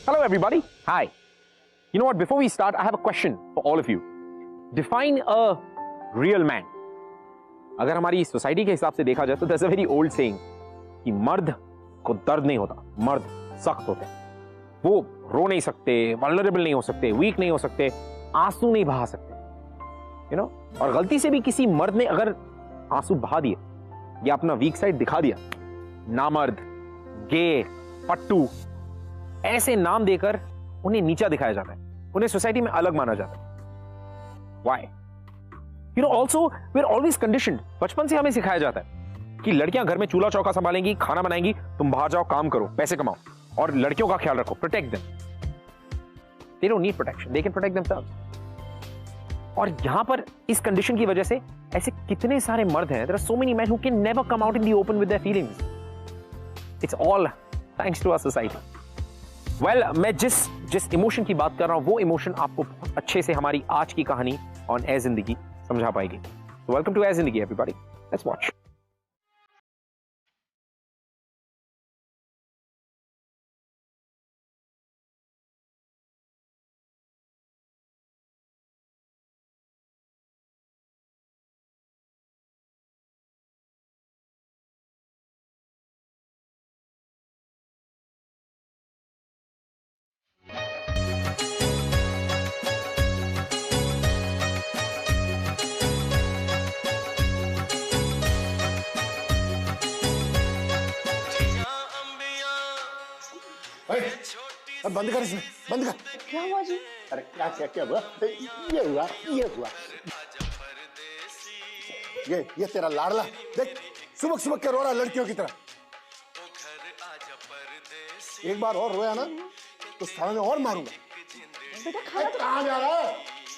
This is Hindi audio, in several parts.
Hello everybody. Hi. You know what? Before we start, I have a question for all of you. Define a real man. अगर हमारी सोसाइटी के हिसाब से देखा जाए तो there's a very old saying कि मर्द को दर्द नहीं होता, मर्द सख्त होते हैं। वो रो नहीं सकते, वल्नरेबल नहीं हो सकते, वीक नहीं हो सकते, आंसू नहीं बहा सकते, you know? और गलती से भी किसी मर्द ने अगर आंसू बहा दिए या अपना वीक साइड दिखा दिया, नामर्द, गे, पट्टू, ऐसे नाम देकर उन्हें नीचा दिखाया जाता है, उन्हें सोसाइटी में अलग माना जाता है। Why? You know, also we're always conditioned. बचपन से हमें सिखाया जाता है कि लड़कियां घर में चूल्हा चौका संभालेंगी, खाना बनाएंगी, तुम बाहर जाओ, काम करो, पैसे कमाओ और लड़कियों का ख्याल रखो, protect them. They don't need protection. They can protect themselves. और यहां पर इस कंडीशन की वजह से ऐसे कितने सारे मर्द हैं, there are so many men who can never come out in the open with their feelings. It's all thanks to our society. Well, मैं जिस इमोशन की बात कर रहा हूं वो इमोशन आपको बहुत अच्छे से हमारी आज की कहानी ऑन ए जिंदगी समझा पाएगी। So welcome to ए जिंदगी everybody. Let's watch. अब बंद कर इसमें, बंद कर। क्या हुआ जी? अरे क्या हुआ? ये हुआ। ये तेरा लाडला देख सुबह सुबह क्या रो रहा है लड़कियों की तरह। एक बार और रोया ना तो साले में और मारूंगा। बेटा खाना तो कहाँ जा रहा है?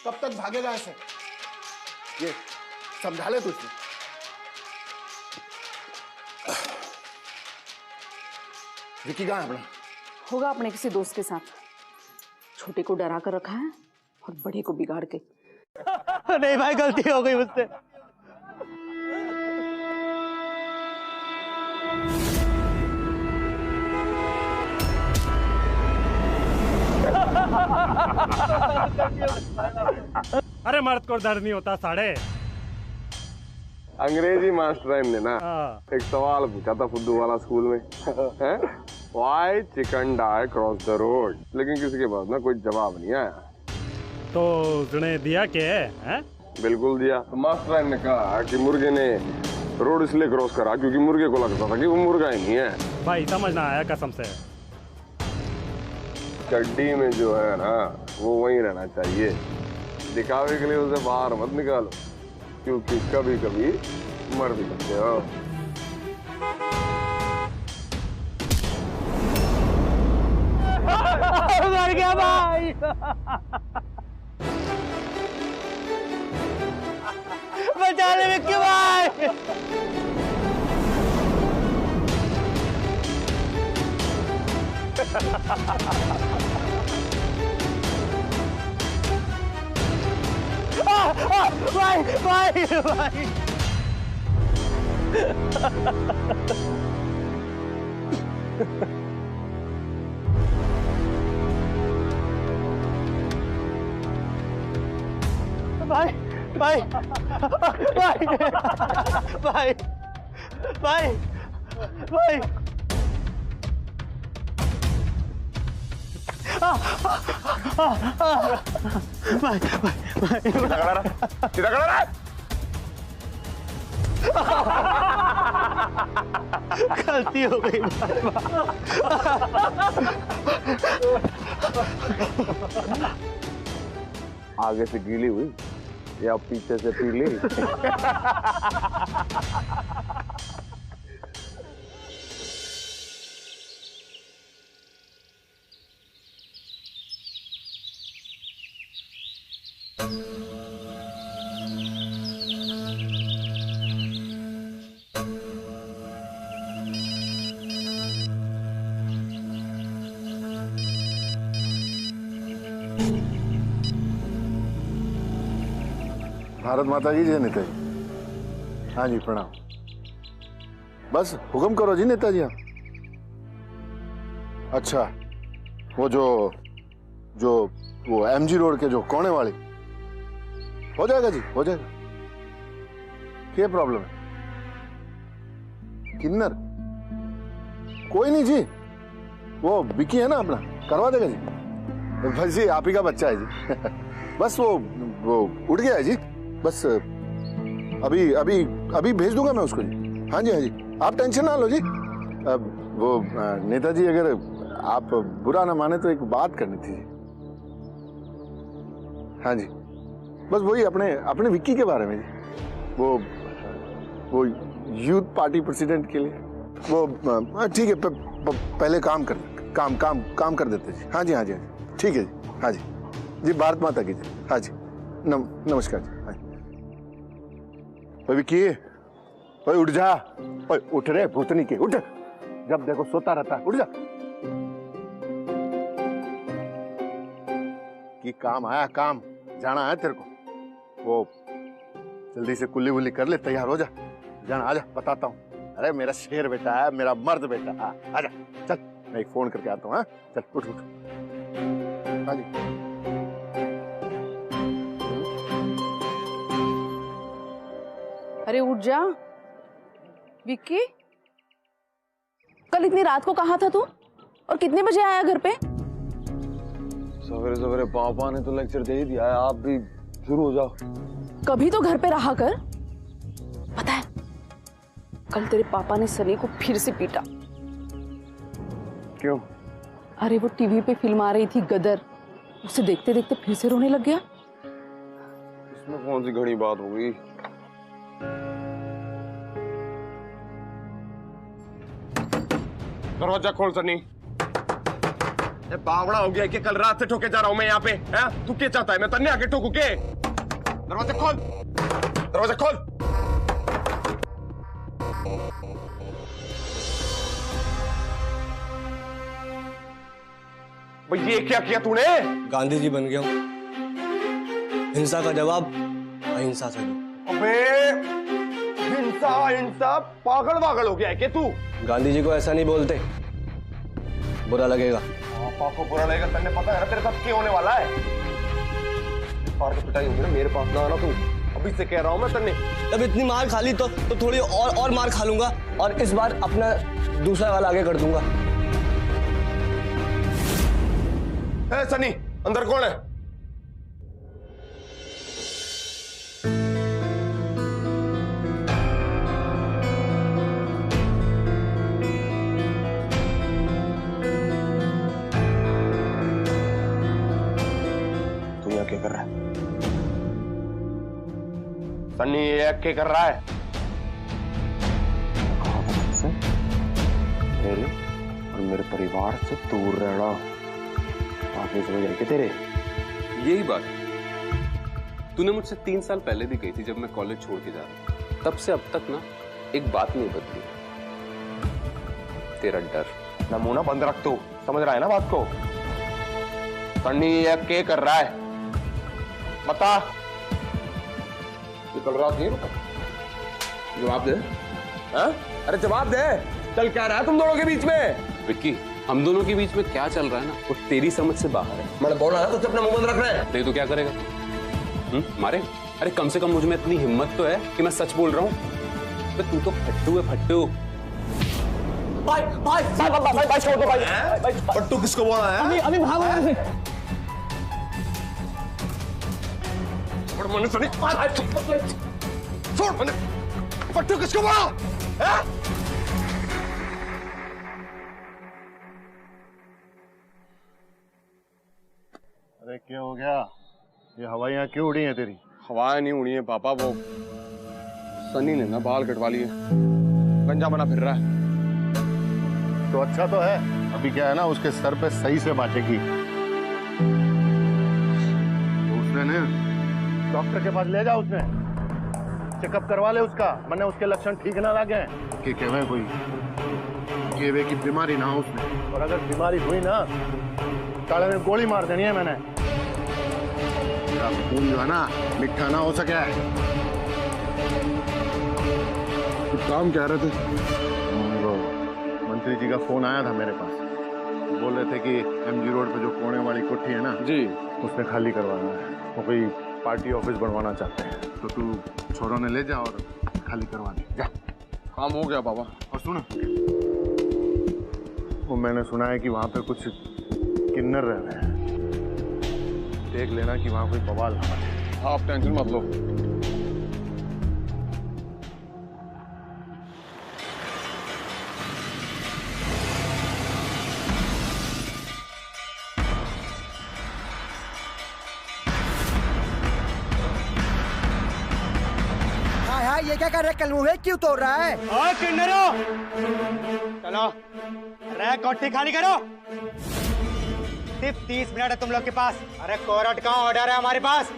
कब तक भागेगा ऐसे? ये समझा ले तुझे। विकी कहाँ है अपना? होगा अपने किसी दोस्त के साथ। छोटे को डरा कर रखा है और बड़े को बिगाड़ के। नहीं भाई, गलती हो गई मुझसे। अरे मर्द को डर नहीं होता साढ़े। अंग्रेजी मास्टर ने ना एक सवाल पूछा था फुद्दू वाला स्कूल में है? Why chicken die across the road? लेकिन किसी के पास ना कोई जवाब नहीं आया। तो उसने दिया क्या है? बिल्कुल दिया। तो मास्टर ने कहा कि मुर्गे ने रोड इसलिए क्रॉस करा क्योंकि मुर्गे को लगता था कि वो मुर्गा ही नहीं है। भाई समझ ना आया कसम से। चड्डी में जो है ना वो वहीं रहना चाहिए, दिखावे के लिए उसे बाहर मत निकालो क्योंकि कभी कभी मर भी सकते हो। मर गया भाई। बचा ले विक्की भाई। भाई भाई भाई। भाई भाई भाई भाई भाई भाई सीधा खड़ा रहा। गलती हो गई। आगे से गीली हुई या पीछे से पीली? भारत माता की जय। नेताजी। हाँ जी प्रणाम। बस हुक्म करो जी नेताजी। आप अच्छा, वो जो वो एमजी रोड के जो कोने वाले, हो जाएगा जी, हो जाएगा। क्या प्रॉब्लम है? किन्नर? कोई नहीं जी, वो विकी है ना अपना, करवा देगा जी। बस जी आप ही का बच्चा है जी। बस वो उठ गया है जी, बस अभी अभी अभी भेज दूंगा मैं उसको जी। हाँ जी, हाँ जी, आप टेंशन ना लो जी। वो नेताजी, अगर आप बुरा ना माने तो एक बात करनी थी जी। हाँ जी, बस वही अपने विक्की के बारे में जी। वो यूथ पार्टी प्रेसिडेंट के लिए वो ठीक है, पहले काम कर देते जी। हाँ जी, हाँ जी, हाँ जी, ठीक है जी। हाँ जी जी, भारत माता की जी। हाँ जी, नमस्कार जी। हाँ जी। विक्की, ओए उठ जा, ओए उठ रे भूतनी के, उठ, जब देखो सोता रहता है, उठ जा। कि काम आया, काम जाना है तेरे को, वो जल्दी से कुल्ली वुल्ली कर ले, तैयार हो जा, जाना, आजा, बताता हूँ। अरे मेरा शेर बेटा है, मेरा मर्द बेटा, आजा, चल, मैं एक फोन करके आता हूँ। हाँ चल, उठ उठ। हाँ जी, अरे उठ जा विक्की, कल इतनी रात को कहाँ था तू और कितने बजे आया घर पे? सवेरे सवेरे पापा ने तो लेक्चर दे ही दिया है, आप भी शुरू हो जाओ। कभी तो घर पे रहा कर। पता है कल तेरे पापा ने सनी को फिर से पीटा। क्यों? अरे वो टीवी पे फिल्म आ रही थी गदर, उसे देखते देखते फिर से रोने लग गया। इसमें कौन सी घड़ी बात हो गई? दरवाजा खोल सनी। बावड़ा हो गया कि कल रात से ठोके जा रहा हूं मैं यहाँ पे। है? तू क्या चाहता है, मैं तन्ने आके ठोकू के? दरवाजा खोल, दरवाजा खोल। भाई ये क्या किया तूने? गांधी जी बन गया हूं। हिंसा का जवाब अहिंसा से दो। अबे हिंसा हिंसा, पागल पागल हो गया है क्या तू? गांधी जी को ऐसा नहीं बोलते, बुरा लगेगा। पापा को बुरा लगेगा, तन्ने पता है ना तेरे साथ क्या होने वाला है? पार की पिटाई होगी ना, मेरे पास ना आना तू, अभी से कह रहा हूं मैं तन्ने। तब इतनी मार खा ली तो थोड़ी और मार खा लूंगा, और इस बार अपना दूसरा वाला आगे कर दूंगा। सनी, अंदर कौन है? तू यहाँ क्या कर रहा है? सनी ये क्या कर रहा है? कहा था तुझसे मेरे और मेरे परिवार से दूर रहना। आगे समझ आए तेरे? यही बात तूने मुझसे 3 साल पहले भी कही थी जब मैं कॉलेज छोड़ के जा रहा था। तब से अब तक ना एक बात नहीं बदली, तेरा डर। नमूना बंद रख, तू समझ रहा है ना बात को? सन्नी ये क्या कर रहा है बता। ये कल रात नहीं रुका? जवाब दे। हाँ? अरे जवाब दे, चल क्या रहा है तुम दोनों के बीच में? विक्की, हम दोनों के बीच में क्या चल रहा है ना वो तेरी समझ से बाहर है। मैंने बोला ना तो अपना मुंह बंद रखना है। नहीं तो क्या करेगा? मारे? अरे कम से कम मुझ में इतनी हिम्मत तो है कि मैं सच बोल रहा हूँ। तो तू तो फट्टू है, फट्टू। भाई भाई भाई भाई भाई भाई छोड़ दो भाई। फट्टू किसको बोला है? अभी भागो यहाँ से। छोड़ मैंने सनी, छोड़ मैंने। फट्टू किसको बोला? अरे क्या हो गया? ये हवाइयाँ क्यों उड़ी हैं तेरी? हवाएं नहीं उड़ी है पापा, वो सनी ने ना बाल कटवा लिए, गंजा बना फिर रहा है। तो अच्छा तो है, अभी क्या है ना उसके सर पे सही से बांटेगी। तो उसने ने डॉक्टर के पास ले जा, उसने चेकअप करवा ले उसका, वरना उसके लक्षण ठीक ना लगे कि कहवे कोई केवे की बीमारी ना हो उसने। और अगर बीमारी हुई ना, ताले में गोली मार देनी है मैंने। तेरा खून जो है ना मिठा ना हो सके। कुछ काम कह रहे थे? मंत्री जी का फोन आया था मेरे पास, बोल रहे थे कि एमजी रोड पे जो कोने वाली कोठी है ना जी, उसने खाली करवाना है। वो कोई पार्टी ऑफिस बनवाना चाहते हैं, तो तू छोरों ने ले जा और खाली करवा दे जा। काम हो गया बाबा। और सुन, वो मैंने सुना है कि वहाँ पे कुछ किन्नर रह रहे हैं, देख लेना कि वहाँ कोई बवाल ना बने। आप टेंशन मत लो। हाँ, ये क्या कर रहे? कल मुँह क्यों तोड़ रहा है? ओ किन्नरो, चलो अरे कोठी खाली करो। सिर्फ 30 मिनट है तुम लोग के पास। अरे कोर्ट का ऑर्डर है हमारे पास,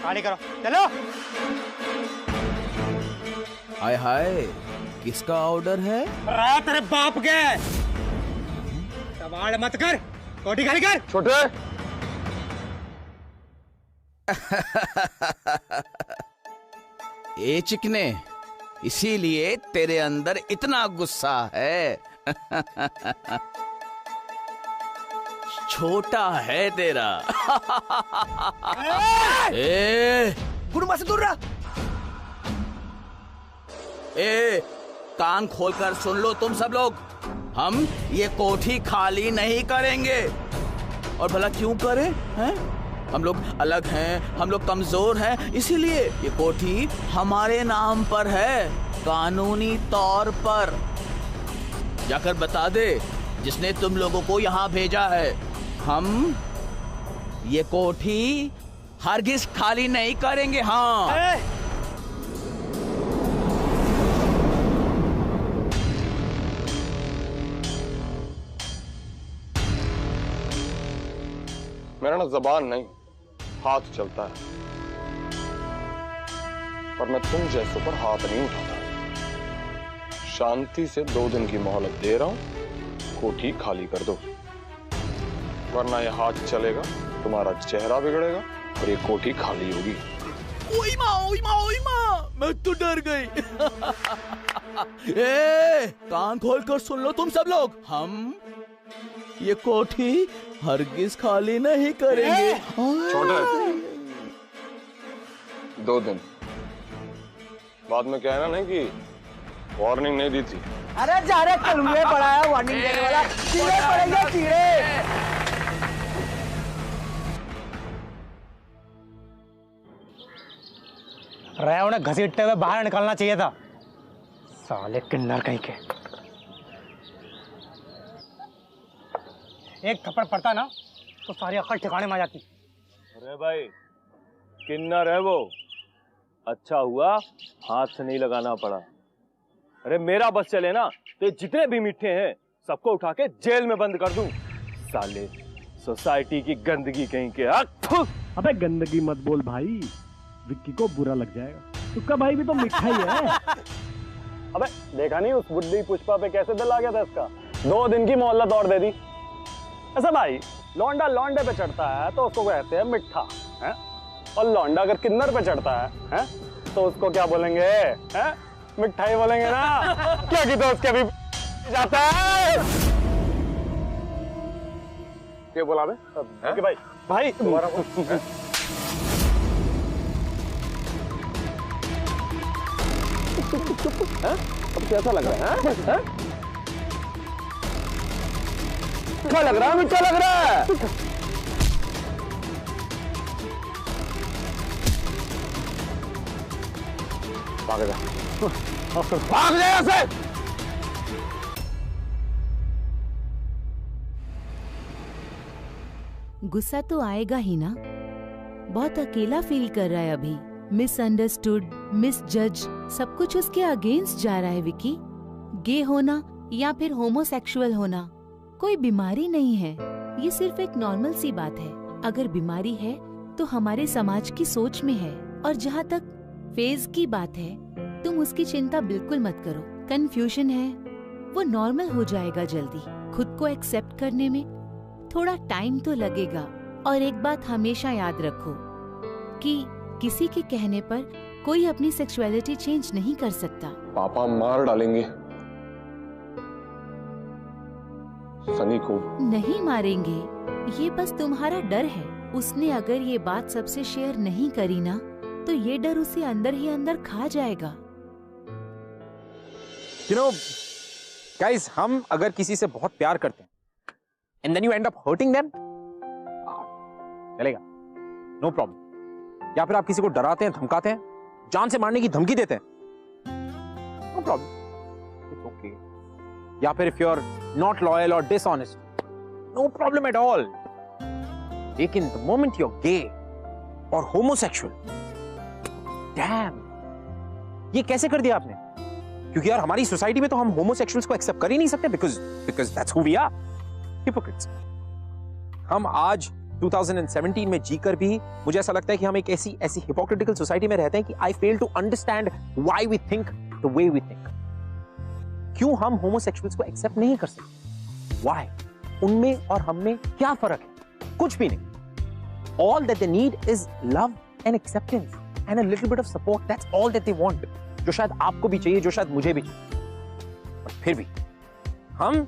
खाली करो, चलो। हाय हाय, किसका ऑर्डर है? अरे तेरे बाप के, सवाल मत कर, कोठी खाली कर। छोटे ए चिकने, इसीलिए तेरे अंदर इतना गुस्सा है। छोटा है तेरा। ए गुरुमा से दूर रहा। ए कान खोलकर सुन लो तुम सब लोग, हम ये कोठी खाली नहीं करेंगे। और भला क्यों करें? हैं? हम लोग अलग हैं, हम लोग कमजोर हैं, इसीलिए ये कोठी हमारे नाम पर है, कानूनी तौर पर। जाकर बता दे जिसने तुम लोगों को यहाँ भेजा है, हम ये कोठी हरगिज खाली नहीं करेंगे। हाँ, मेरा ना जबान नहीं, हाथ चलता है, पर मैं तुम जैसों पर हाथ नहीं उठाता। शांति से 2 दिन की मोहलत दे रहा हूं, कोठी खाली कर दो, वरना ये हाथ चलेगा, तुम्हारा चेहरा बिगड़ेगा और ये कोठी खाली होगी। ओई माँ, ओई माँ, ओई माँ, मैं तो डर गई। ए, कान खोलकर सुन लो तुम सब लोग, हम ये कोठी हरगिज खाली नहीं करेंगे। छोटे 2 दिन बाद में कहना नहीं कि वार्निंग नहीं दी थी। अरे जा रहे, कल मुँह पड़ा है वार्निंग देने वाला, कीड़े पड़ेंगे कीड़े। रहे उन्हें घसीटते हुए बाहर निकलना चाहिए था, साले किन्नर कहीं के। एक थप्पड़ पड़ता ना तो सारी अक्ल ठिकाने में आ जाती। अरे भाई, किन्नर है वो, अच्छा हुआ हाथ से नहीं लगाना पड़ा। अरे मेरा बस चले ना तो जितने भी मीठे हैं सबको उठा के जेल में बंद कर दूं। साले सोसाइटी की गंदगी कहीं के। अबे गंदगी मत बोल भाई, विक्की को बुरा लग जाएगा। तुक्का भाई भी तो मिठा ही है। अबे देखा नहीं उस बुड्ढी पुष्पा पे कैसे दिल आ गया था इसका, 2 दिन की मोहलत और दे दी। ऐसा भाई, लौंडा लौंडे पे चढ़ता है तो उसको कहते हैं मिठा है, और लौंडा अगर किन्नर पे चढ़ता है तो उसको क्या बोलेंगे? हैं? मिठा ही बोलेंगे ना। क्योंकि तो उसके भी जाता है। क्या बोला बे? भाई भाई तुम्हारा अब कैसा लग रहा है? क्या लग रहा है? मीठा लग रहा है। भाग जा, भाग जा यहाँ से। गुस्सा तो आएगा ही ना, बहुत अकेला फील कर रहा है अभी। मिसअंडरस्टूड, मिसजज, सब कुछ उसके अगेंस्ट जा रहा है विकी। गे होना या फिर होमोसेक्सुअल होना कोई बीमारी नहीं है, ये सिर्फ एक नॉर्मल सी बात है। अगर बीमारी है तो हमारे समाज की सोच में है। और जहाँ तक फेज की बात है, तुम उसकी चिंता बिल्कुल मत करो। कंफ्यूजन है, वो नॉर्मल हो जाएगा जल्दी। खुद को एक्सेप्ट करने में थोड़ा टाइम तो लगेगा। और एक बात हमेशा याद रखो कि किसी के कहने पर कोई अपनी सेक्सुअलिटी चेंज नहीं कर सकता। पापा मार डालेंगे। सनी को नहीं मारेंगे, ये बस तुम्हारा डर है। उसने अगर ये बात सबसे शेयर नहीं करी ना, तो ये डर उसे अंदर ही अंदर खा जाएगा। You know, guys, हम अगर किसी से बहुत प्यार करते हैं and then you end up hurting them, चलेगा, no problem. या फिर आप किसी को डराते हैं, धमकाते हैं, जान से मारने की धमकी देते हैं, no problem, it's okay. या फिर if you're not loyal or dishonest, no problem at all. लेकिन the moment you're gay or homosexual, damn, ये कैसे कर दिया आपने? क्योंकि यार हमारी सोसाइटी में तो हम होमोसेक्सुअल्स को एक्सेप्ट कर ही नहीं सकते because that's who we are, hypocrites. हम आज 2017 में जीकर भी मुझे ऐसा लगता है कि हम एक ऐसी हिपोक्रिटिकल सोसाइटी में रहते हैं कि I fail to understand why we think the way we think. क्यों हम होमोसेक्सुअल्स को एक्सेप्ट नहीं कर सकते? Why? उनमें और हम में क्या फर्क है? कुछ भी नहीं. All that they need is love and acceptance and a little bit of support. That's all that they want. जो शायद आपको भी चाहिए, जो शायद मुझे भी चाहिए. पर फिर भी हम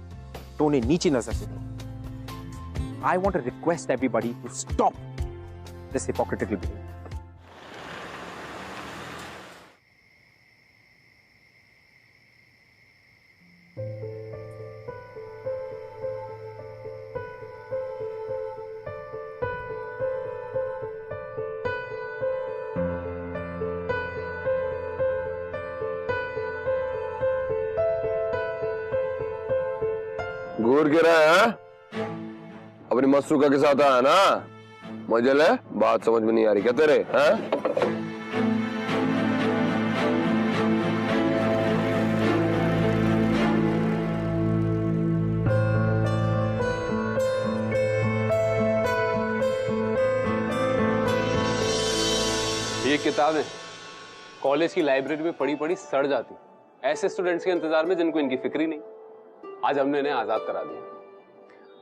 तो उन्हें नीची नजर से देखते. I want to request everybody to stop this hypocritical behavior. घूर के रहा है अपनी मसरूका के साथ आया ना, मजे ले, बात समझ में नहीं आ रही क्या तेरे? हैं? ये किताबें कॉलेज की लाइब्रेरी में पड़ी पड़ी सड़ जाती, ऐसे स्टूडेंट्स के इंतजार में जिनको इनकी फिक्र ही नहीं। आज हमने इन्हें आजाद करा दिया,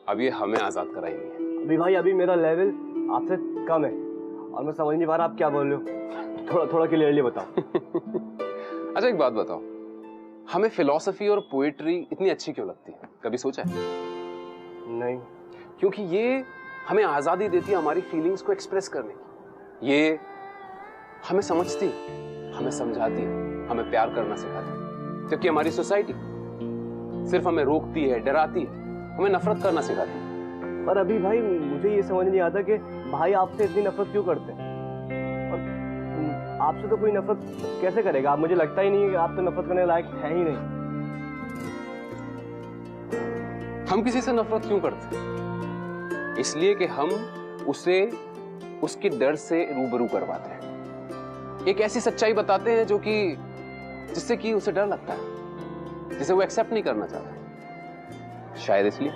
अब ये हमें आजाद कराएंगे। अभी भाई, अभी मेरा लेवल आपसे कम है और मैं समझ नहीं पा रहा आप क्या बोल रहे हो। थोड़ा थोड़ा क्लियरली बताओ। अच्छा एक बात बताओ, हमें फिलॉसफी और पोएट्री इतनी अच्छी क्यों लगती है? कभी सोचा है? नहीं। क्योंकि ये हमें आजादी देती है हमारी फीलिंग्स को एक्सप्रेस करने की। ये हमें समझती है, हमें समझाती है, हमें प्यार करना सिखाती है। जबकि हमारी सोसाइटी सिर्फ हमें रोकती है, डराती है, हमें नफरत करना सिखाती है। पर अभी भाई मुझे ये समझ नहीं आता कि भाई आपसे इतनी नफरत क्यों करते हैं, और आपसे तो कोई नफरत कैसे करेगा? आप, मुझे लगता ही नहीं है कि आप तो नफरत करने लायक है ही नहीं। हम किसी से नफरत क्यों करते हैं? इसलिए कि हम उसे उसके डर से रूबरू करवाते हैं, एक ऐसी सच्चाई बताते हैं जो कि जिससे कि उसे डर लगता है, जिसे वो एक्सेप्ट नहीं करना चाहता, शायद इसलिए।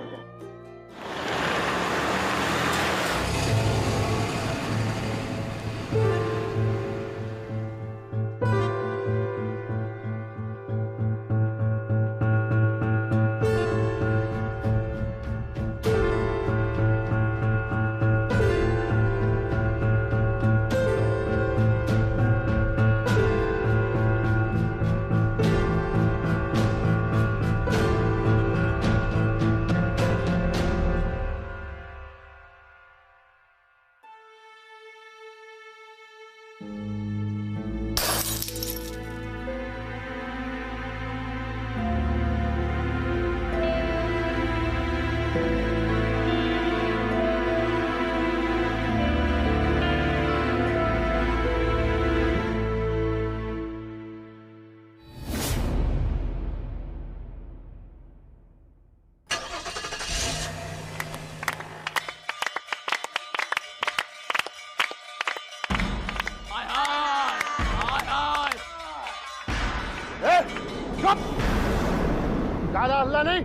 ज्यादा हल्ला नहीं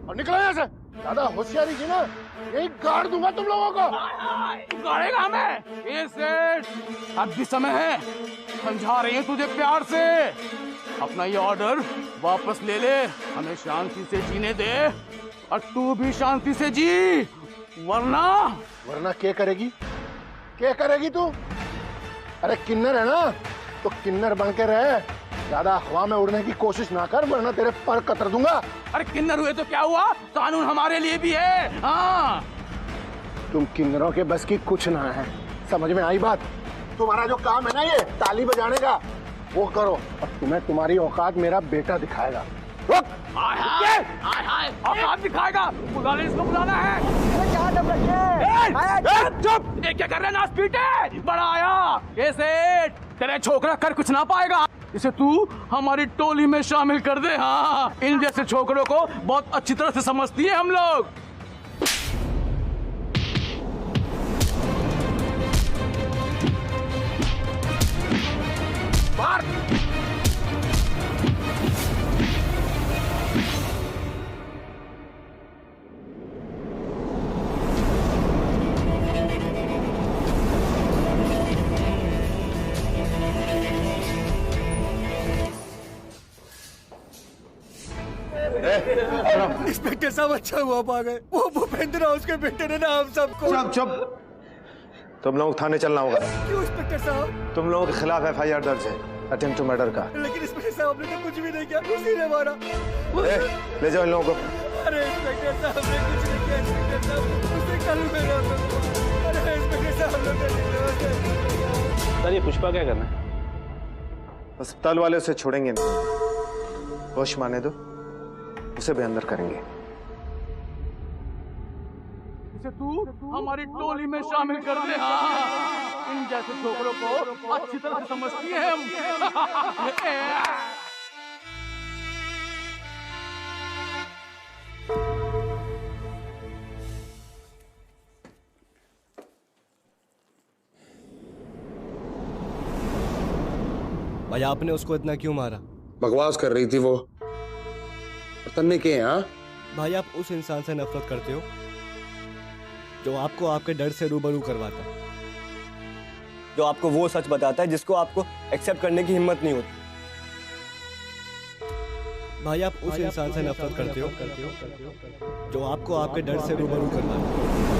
और निकलो यहाँ से। ज्यादा होशियारी की ना यही गाड़ दूंगा तुम लोगों को। गाड़ेगा हमें? ये सेठ, अब भी समय है, समझा रही है तुझे प्यार से। अपना ये ऑर्डर वापस ले ले, हमें शांति से जीने दे और तू भी शांति से जी, वरना क्या करेगी? क्या करेगी तू? अरे किन्नर है ना, तो किन्नर बन के रहे, ज्यादा हवा में उड़ने की कोशिश ना कर, वरना तेरे पर कतर दूंगा। अरे किन्नर हुए तो क्या हुआ, कानून हमारे लिए भी है। हाँ, तुम किन्नरों के बस की कुछ ना है, समझ में आई बात? तुम्हारा जो काम है ना ये ताली बजाने का, वो करो और तुम्हें तुम्हारी औकात मेरा बेटा दिखाएगा। रुक! औकात दिखाएगा? बुला ले, इसको बुलाना है। चुप! ये क्या कर रहे हैं, नाच पीटे? बड़ा आया ऐसे तेरे छोकरा कर कुछ ना पाएगा। इसे तू हमारी टोली में शामिल कर दे। हाँ, इन जैसे छोकरों को बहुत अच्छी तरह से समझती है हम लोग। इंस्पेक्टर साहब अच्छा हुआ पा गए, वो भूपेंद्र और उसके बेटे ने ना हम सबको। चुप चुप, तुम लोग थाने चलना होगा। क्यों इंस्पेक्टर साहब? तुम लोगों के खिलाफ FIR दर्ज है, अटेम्प्ट टू मर्डर का। लेकिन इंस्पेक्टर साहब ने तो कुछ भी नहीं किया, उसी ने मारा। ले जाओ इन लोगों को। अरे इंस्पेक्टर साहब ने कुछ नहीं किया, इंस्पेक्टर साहब उसे कल मेरा। अरे इंस्पेक्टर साहब ने। सर ये पुष्पा क्या करना है? अस्पताल वाले उसे छोड़ेंगे नहीं, होश माने दो, उसे भी अंदर करेंगे। इसे तू हमारी टोली में शामिल कर दे। हाँ, इन जैसे छोकरों को अच्छी तरह से समझती है हम। भाई आपने उसको इतना क्यों मारा? बकवास कर रही थी वो, तन्ने के हैं। भाई आप उस इंसान से नफरत करते हो जो आपको आपके डर से रूबरू करवाता है, जो आपको वो सच बताता है जिसको आपको एक्सेप्ट करने की हिम्मत नहीं होती। भाई आप उस इंसान से नफरत करते हो जो आपको आपके डर से रूबरू करवाता है।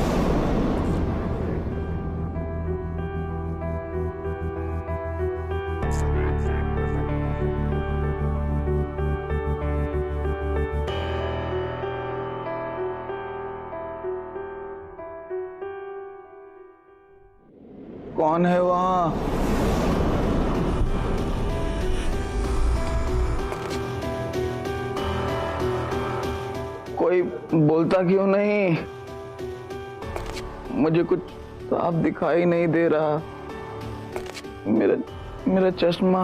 कौन है वहाँ? कोई बोलता क्यों नहीं? मुझे कुछ साफ दिखाई नहीं दे रहा। मेरा चश्मा।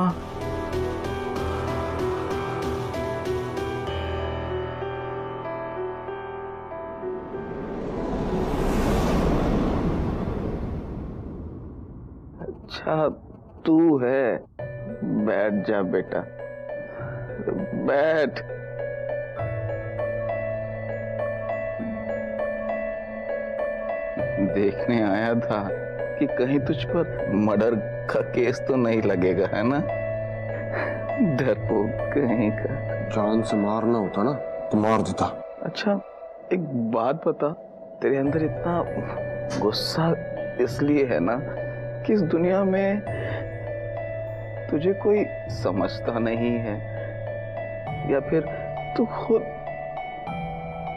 अच्छा तू है, बैठ जा बेटा, बैठ। देखने आया था कि कहीं तुझ पर मर्डर का केस तो नहीं लगेगा, है ना? डरपोक कहीं का। जान से मारना होता ना तो मार देता। अच्छा एक बात बता, तेरे अंदर इतना गुस्सा इसलिए है ना कि इस दुनिया में तुझे कोई समझता नहीं है, या फिर तू खुद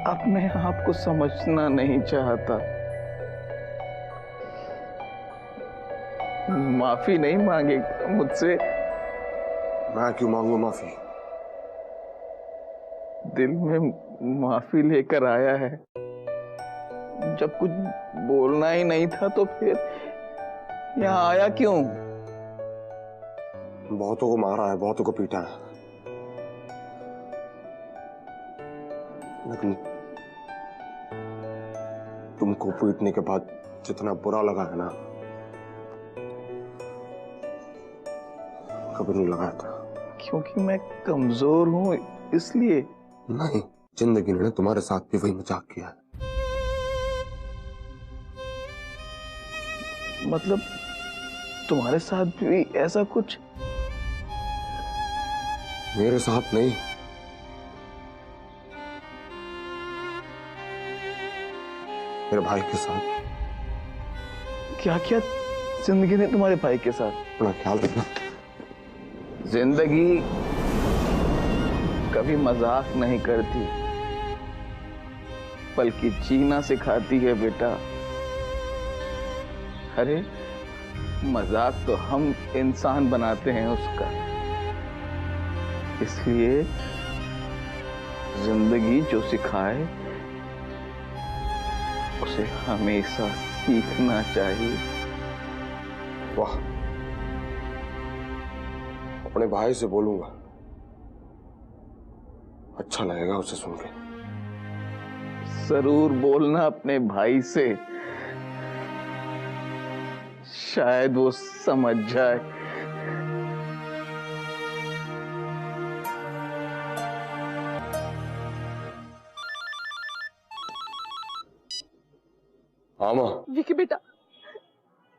अपने आप को समझना नहीं चाहता? माफी नहीं मांगेगा मुझसे? मैं क्यों मांगू माफी? दिल में माफी लेकर आया है। जब कुछ बोलना ही नहीं था तो फिर यहाँ आया क्यों? बहुतों को मारा है, बहुतों को पीटा है, लेकिन तुमको पीटने के बाद जितना बुरा लगा है ना, कभी नहीं लगाया था। क्योंकि मैं कमजोर हूँ इसलिए? नहीं, जिंदगी ने तुम्हारे साथ भी वही मजाक किया है। मतलब तुम्हारे साथ भी ऐसा कुछ? मेरे साथ नहीं, मेरे भाई के साथ। क्या क्या जिंदगी ने तुम्हारे भाई के साथ? अपना ख्याल रखना। जिंदगी कभी मजाक नहीं करती, बल्कि जीना सिखाती है बेटा। अरे मजाक तो हम इंसान बनाते हैं उसका, इसलिए जिंदगी जो सिखाए उसे हमेशा सीखना चाहिए। वाह, अपने भाई से बोलूंगा, अच्छा लगेगा उसे सुन के। जरूर बोलना अपने भाई से, शायद वो समझ जाए। हाँ माँ। विकी बेटा,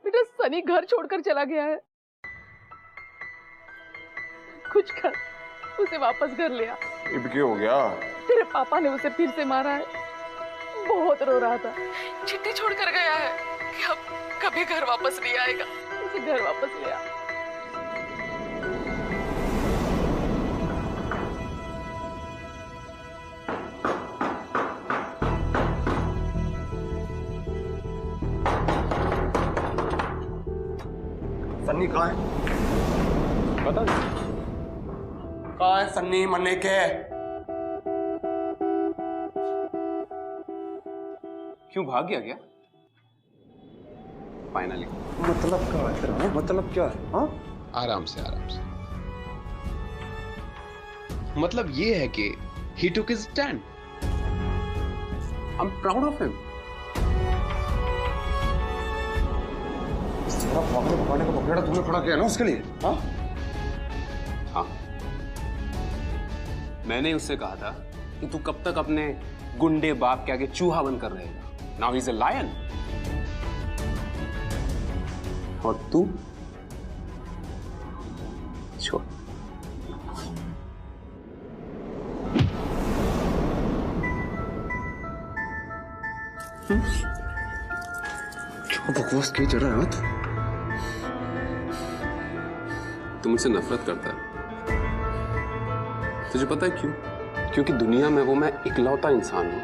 सनी घर छोड़कर चला गया है। कुछ कर, उसे वापस घर ले आ। अब क्या हो गया? तेरे पापा ने उसे फिर से मारा है। बहुत रो रहा था, चिट्ठी छोड़कर गया है कि अब कभी घर वापस नहीं आएगा। उसे घर वापस ले आ। सन्नी कहाँ है? पता नहीं कहाँ है सन्नी मन्ने के। क्यों भाग गया क्या? फाइनली मतलब क्या है तेरा? मतलब क्या है? हाँ? आराम से आराम से। मतलब ये है कि he took his stand. I'm proud of him. सारा पकड़ने का पकड़ा तूने खड़ा किया ना उसके लिए? हाँ? हाँ, मैंने उससे कहा था कि तू कब तक अपने गुंडे बाप के आगे चूहा बनकर रहेगा। Now he's a lion. और तू छोड़। क्या बकवास की जा रहा है तू? तू मुझसे नफरत करता है। तुझे पता है क्यों? क्योंकि दुनिया में वो मैं इकलौता इंसान हूं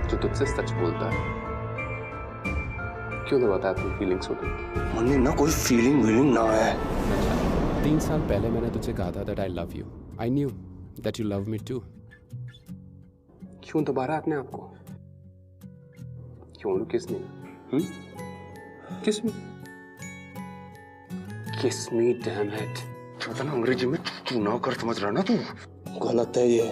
जो तुझसे सच बोलता है। क्यों तो बता अपनी फीलिंग्स होती? मन्नी ना कोई फीलिंग वीलिंग ना है। 3 साल पहले मैंने तुझसे कहा था that I love you. I knew that you love me too. क्यों दोबारा अपने आप को? क्यों किस में? किस में? Kiss me, damn it. पता ना अंग्रेजी में तू ना कर समझ रहा ना तू? गलत है ये।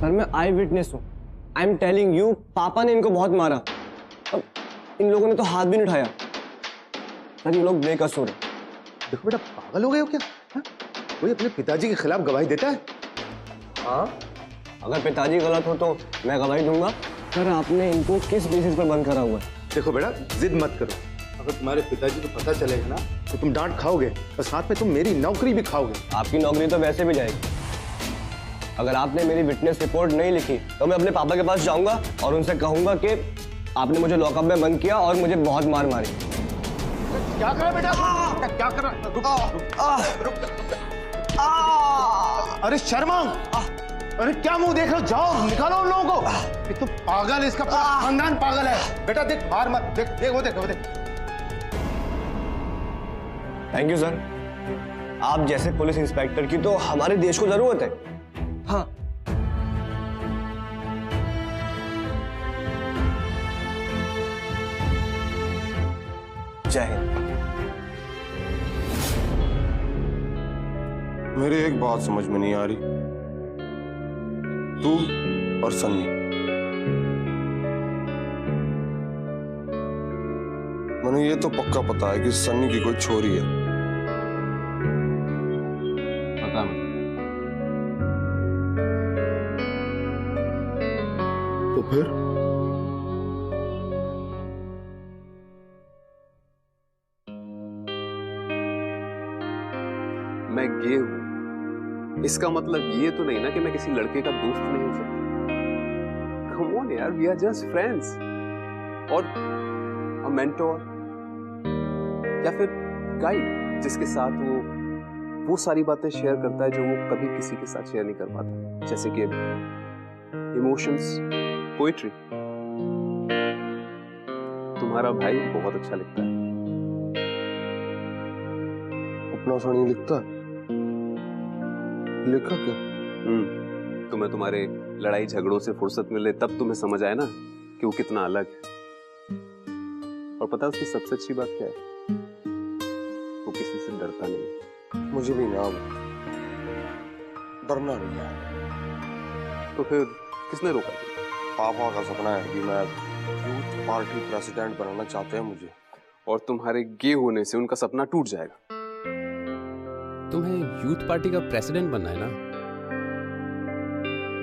सर मैं आई विटनेस हूँ। आई एम टेलिंग यू, पापा ने इनको बहुत मारा। अब इन लोगों ने तो हाथ भी नहीं उठाया। सर ये लोग बेकसूर है। देखो बेटा, पागल हो गए हो क्या? हाँ? कोई अपने पिताजी के खिलाफ गवाही देता है? हाँ, अगर पिताजी गलत हो तो मैं गवाही दूंगा। सर आपने इनको किस बेसिस पर बंद करा हुआ है? देखो बेटा, जिद मत करो। अगर तुम्हारे पिताजी को पता चलेगा ना तो तुम डांट खाओगे और साथ में तुम मेरी नौकरी भी खाओगे। आपकी नौकरी तो वैसे भी जाएगी। अगर आपने मेरी विटनेस रिपोर्ट नहीं लिखी तो मैं अपने पापा के पास जाऊंगा और उनसे कहूंगा कि आपने मुझे लॉकअप में बंद किया और मुझे बहुत मार मारी। क्या कर रहा बेटा? क्या कर रहा? रुक। अरे शर्मा, अरे क्या मुंह देख रहे हो? जाओ निकालो उन लोगों को। ये तो पागल है, इसका पूरा खानदान पागल है। बेटा देख, मार मत, देख वो देख। Thank you sir. आप जैसे पुलिस इंस्पेक्टर की तो हमारे देश को जरूरत है। हाँ, जय हिंद। मेरी एक बात समझ में नहीं आ रही, तू और सन्नी, मैंने ये तो पक्का पता है कि सन्नी की कोई छोरी है। पता नहीं। तो फिर मैं गे हूं, इसका मतलब ये तो नहीं ना कि मैं किसी लड़के का दोस्त नहीं हो सकता। कम ऑन यार, वी आर जस्ट फ्रेंड्स। और अ मेंटोर या फिर गाइड जिसके साथ वो सारी बातें शेयर करता है जो वो कभी किसी के साथ शेयर नहीं कर पाता, जैसे कि इमोशंस, पोएट्री। तुम्हारा भाई बहुत अच्छा लिखता है। अपना सनी लिखता है? लिखा क्या? तुम्हें तुम्हारे लड़ाई झगड़ों से फुर्सत मिले तब तुम्हें समझ आए ना कि वो कितना अलग है। और पता है उसकी सबसे अच्छी बात क्या है? वो किसी से डरता नहीं। मुझे भी ना डरना नहीं है। तो फिर किसने रोका? पापा का सपना है कि मैं यूथ पार्टी प्रेसिडेंट बनाना चाहते हैं मुझे। और तुम्हारे गे होने से उनका सपना टूट जाएगा। तुम्हें यूथ पार्टी का प्रेसिडेंट बनना है ना,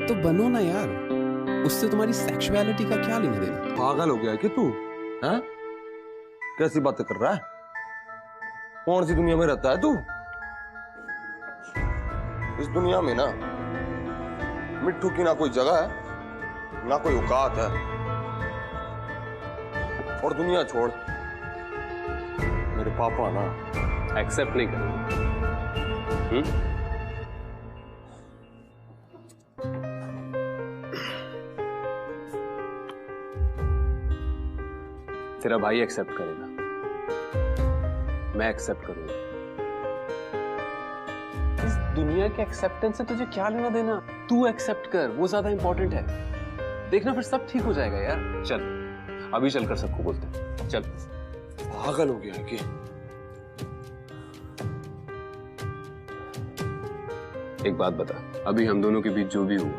तो बनो ना यार। उससे तुम्हारी सेक्सुअलिटी का क्या लेना देना? पागल हो गया है कि तू? हैं? कैसी बातें कर रहा है? कौन सी दुनिया में रहता है तू? इस दुनिया में ना मिट्ठू की ना कोई जगह है ना कोई औकात है। और दुनिया छोड़, मेरे पापा ना एक्सेप्ट नहीं करेंगे। तेरा भाई एक्सेप्ट करेगा, मैं एक्सेप्ट करूंगा। इस दुनिया के एक्सेप्टेंस से तुझे क्या लेना देना? तू एक्सेप्ट कर, वो ज्यादा इंपॉर्टेंट है। देखना फिर सब ठीक हो जाएगा यार। चल अभी चलकर सबको बोलते हैं। चल। पागल हो गया है कि? एक बात बता, अभी हम दोनों के बीच जो भी हुआ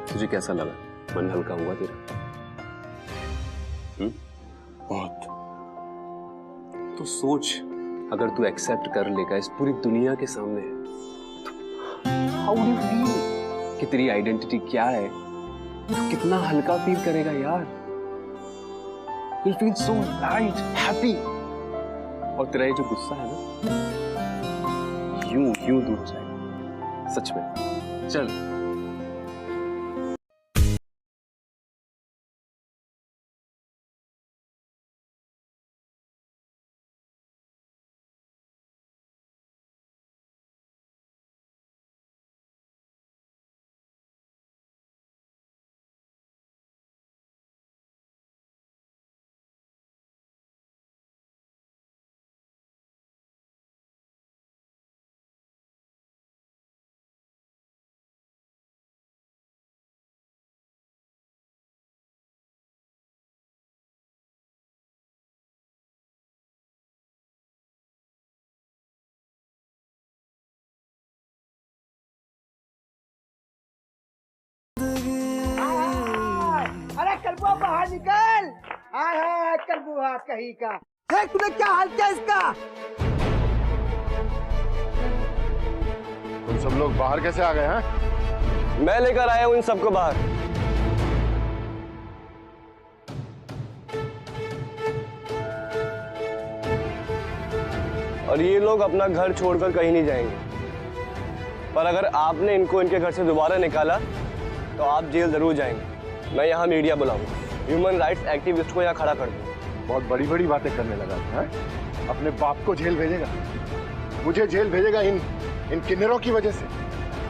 तुझे कैसा लगा? मन हल्का हुआ तेरा? बहुत। तो सोच, अगर तू एक्सेप्ट कर लेगा इस पूरी दुनिया के सामने, हाउ डू यू फील कि तेरी आइडेंटिटी क्या है? तो कितना हल्का फील करेगा यार। You feel so light, happy. और तेरा ये जो गुस्सा है ना, यूं दूर जाएगा सच में। चल। अरे कलबुआ बाहर निकल। आय है कलबुआ कहीं का। देख तूने क्या हाल किया इसका। तुम सब लोग बाहर कैसे आ गए हैं? मैं लेकर आया हूं इन सबको बाहर। और ये लोग अपना घर छोड़कर कहीं नहीं जाएंगे। पर अगर आपने इनको इनके घर से दोबारा निकाला तो आप जेल जरूर जाएंगे। मैं यहाँ मीडिया बुलाऊंगा, ह्यूमन राइट्स एक्टिविस्ट को यहाँ खड़ा कर दूँ। बहुत बड़ी बड़ी बातें करने लगा है? अपने बाप को जेल भेजेगा, मुझे जेल भेजेगा इन किन्नरों की वजह से।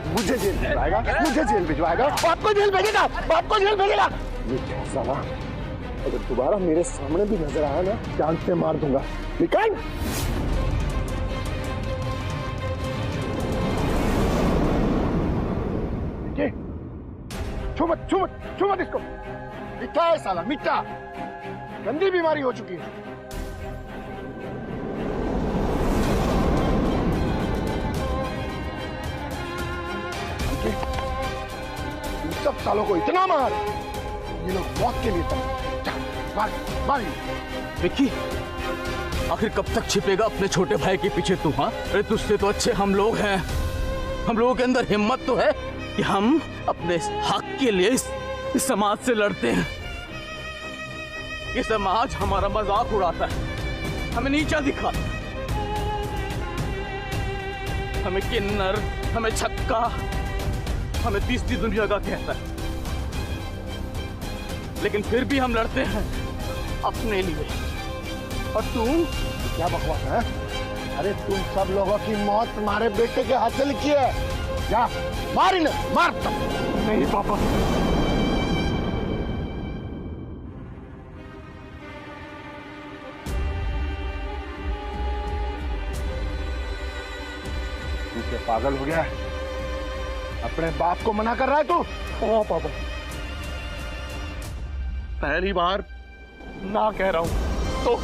मुझे जेल भिजवाएगा, मुझे जेल भिजवाएगा, बाप को जेल भेजेगा, बाप को जेल भेजेगा। ये क्या साला, अगर दोबारा मेरे सामने भी नजर आया ना, जान से मार दूंगा। निकाल। छू मत इसको। मिठा है साला, मिठा। गंदी बीमारी हो चुकी है। इन सब सालों को इतना मार, ये लोग मौत के लिए मार। विक्की, आखिर कब तक छिपेगा अपने छोटे भाई के पीछे तू? हाँ, अरे तुझसे तो अच्छे हम लोग हैं। हम लोगों के अंदर हिम्मत तो है कि हम अपने हक के लिए इस समाज से लड़ते हैं। ये समाज हमारा मजाक उड़ाता है, हमें नीचा दिखाता है, हमें किन्नर, हमें छक्का, हमें तीसरी दुनिया का कहता है। लेकिन फिर भी हम लड़ते हैं अपने लिए। और तुम क्या बकवास है? अरे तुम सब लोगों की मौत तुम्हारे बेटे के हाथ से लिखी है। जा मार इन्हें, मार। नहीं पापा, तू क्या पागल हो गया है? अपने बाप को मना कर रहा है तू? हाँ पापा, पहली बार ना कह रहा हूं तो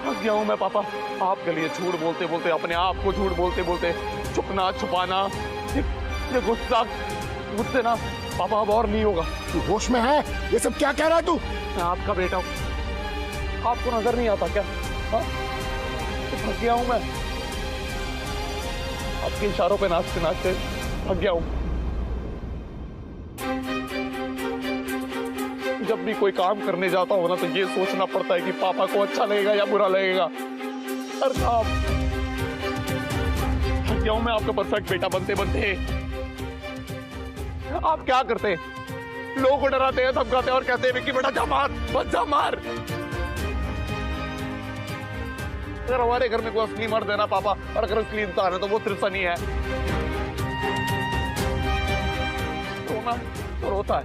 थक गया हूं मैं पापा। आपके लिए झूठ बोलते बोलते, अपने आप को झूठ बोलते बोलते, छुपना छुपाना, ये गुस्सा मुझसे ना पापा अब और नहीं होगा। तू होश में है? ये सब क्या कह रहा है तू? मैं आपका बेटा हूं, आपको नजर नहीं आता क्या? थक गया हूं मैं, आपके इशारों पे नाचते नाचते थक गया हूं। जब भी कोई काम करने जाता हूं ना तो ये सोचना पड़ता है कि पापा को अच्छा लगेगा या बुरा लगेगा। हर काम थक गया हूं मैं आपका परफेक्ट बेटा बनते बनते। आप क्या करते हैं? लोगों को डराते हैं, धमकाते हैं और कहते हैं विक्की बेटा जा मार, बस जा मार। अगर हमारे घर में कोई असली मर्द है ना पापा, और अगर असली इंसान है तो वो सिर्फ सनी है। रोना तो रोता है,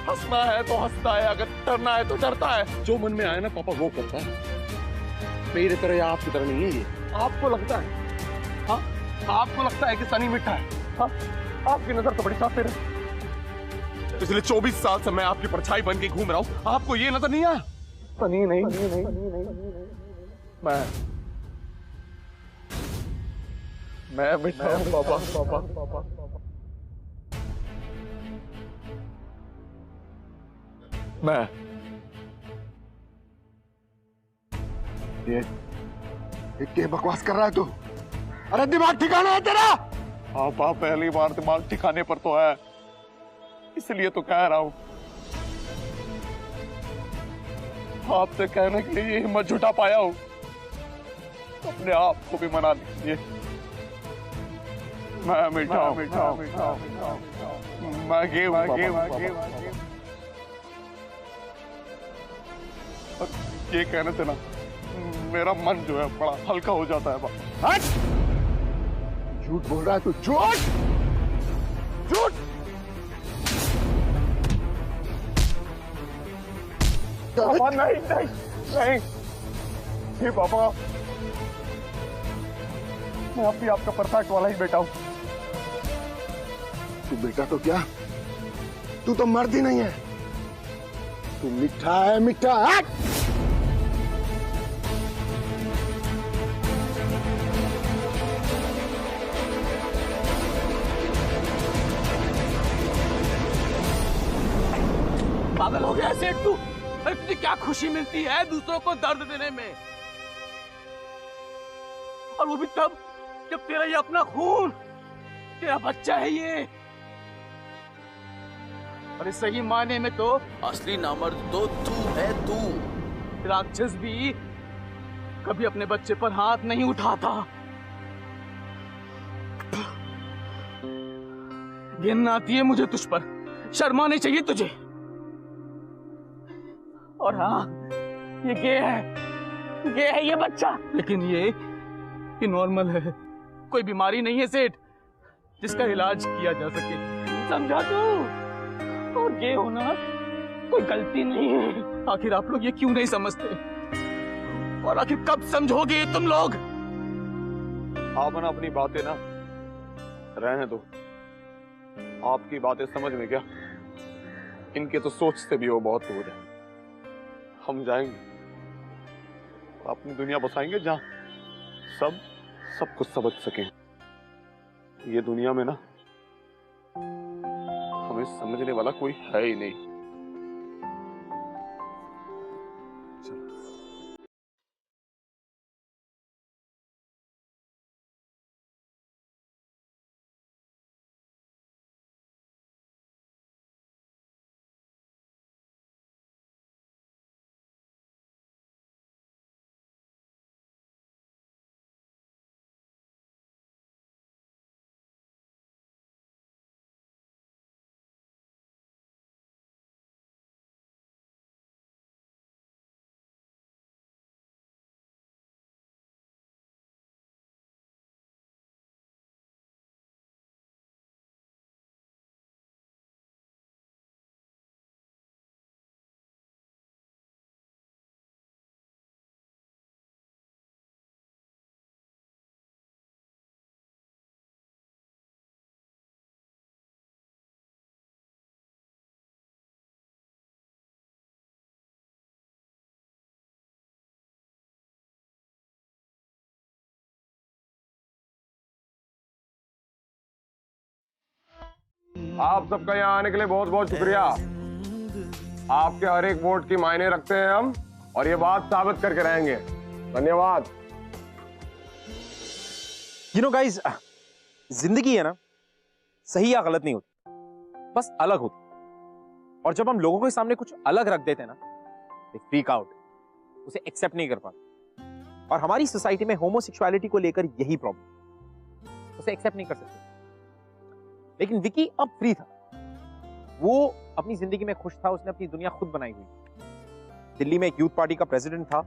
हंसना है तो हंसता है, अगर डरना है तो डरता है। जो मन में आए ना पापा वो करता है। मेरी तरह या आपकी तरह नहीं है ये। आपको लगता है, हाँ आपको लगता है कि सनी मिठा है? हाँ, आपकी नजर तो बड़ी साफ है। पिछले 24 साल से मैं आपकी परछाई बन के घूम रहा हूँ, आपको ये नजर नहीं आया? सनी नहीं, मैं मिठा हूँ पापा। मैं ये बकवास कर रहा है तू? अरे दिमाग ठिकाना है तेरा? पापा पहली बार दिमाग ठिकाने पर तो है, इसलिए तो कह रहा हूं। आपसे कहने के लिए हिम्मत जुटा पाया हूं, अपने आप को भी मना लीजिए। मैं मिठा मैं गेहूं। ये कहने से ना मेरा मन जो है बड़ा हल्का हो जाता है। झूठ बोल रहा है तू, झूठ झूठ। पापा नहीं नहीं नहीं, ये पापा मैं अब भी आपका परफेक्ट वाला ही बेटा हूं। तू बेटा तो क्या, तू तो मर्द ही नहीं है। तू मिठा है, मिठा है। पागल हो गया सेठ तू? अरे तुझे क्या खुशी मिलती है दूसरों को दर्द देने में, और वो भी तब जब तेरा ये अपना खून, तेरा बच्चा है ये। और इस सही मायने में तो असली नामर्द तो तू है, तू। राक्षस भी कभी अपने बच्चे पर हाथ नहीं उठाता। गिन आती है मुझे तुझ पर, शर्मा नहीं चाहिए तुझे। और हाँ, ये गे है ये बच्चा, लेकिन ये नॉर्मल है, कोई बीमारी नहीं है सेठ जिसका इलाज किया जा सके, समझा तू? और गे होना कोई गलती नहीं है। आखिर आप लोग ये क्यों नहीं समझते, और आखिर कब समझोगे तुम लोग? आप ना अपनी बातें ना रहने दो, आपकी बातें समझ में क्या, इनके तो सोच से भी वो बहुत दूर है। हम जाएंगे, अपनी दुनिया बसाएंगे जहां सब कुछ समझ सके। ये दुनिया में ना हमें समझने वाला कोई है ही नहीं। आप सबका यहाँ आने के लिए बहुत बहुत शुक्रिया। आपके हर एक वोट की मायने रखते हैं हम, और ये बात साबित करके रहेंगे। धन्यवाद। You know guys, जिंदगी है ना, सही या गलत नहीं होती, बस अलग होती। और जब हम लोगों के सामने कुछ अलग रख देते हैं ना, they freak out, उसे एक्सेप्ट नहीं कर पाते। और हमारी सोसाइटी में होमोसेक्सुअलिटी को लेकर यही प्रॉब्लम, उसे एक्सेप्ट नहीं कर सकते। लेकिन विकी अब फ्री था, वो अपनी जिंदगी में खुश था, उसने अपनी दुनिया खुद बनाई हुई। दिल्ली में एक यूथ पार्टी का प्रेसिडेंट था,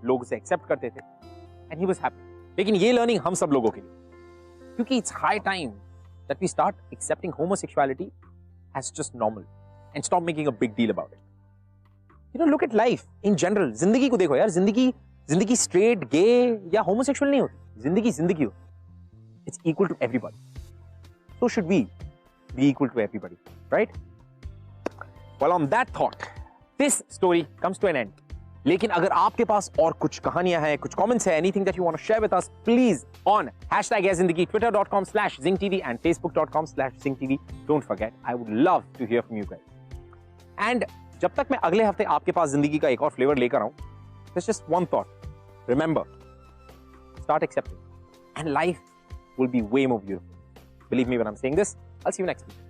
लोग उसे एक्सेप्ट करते थे, एंड ही वाज हैप्पी। लेकिन ये लर्निंग हम सब लोगों के लिए, क्योंकि it's high time that we start accepting homosexuality as just normal and stop making a big deal about it. You know, look at life in general. जिंदगी को देखो यार, जिंदगी स्ट्रेट, गे या होमोसेक्सुअल नहीं होती, जिंदगी होती। It's equal to everybody, so should we be equal to everybody, right? Well, on that thought, this story comes to an end. लेकिन अगर आपके पास और कुछ कहानियां हैं, कुछ comments हैं, anything that you want to share with us, please on #YesZindagi, twitter.com/ZingTV and facebook.com/ZingTV. Don't forget, I would love to hear from you guys. And जब तक मैं अगले हफ्ते आपके पास जिंदगी का एक और फ्लेवर लेकर आऊं, there's just one thought. Remember, start accepting, and life will be way more beautiful. Believe me when I'm saying this. I'll see you next week.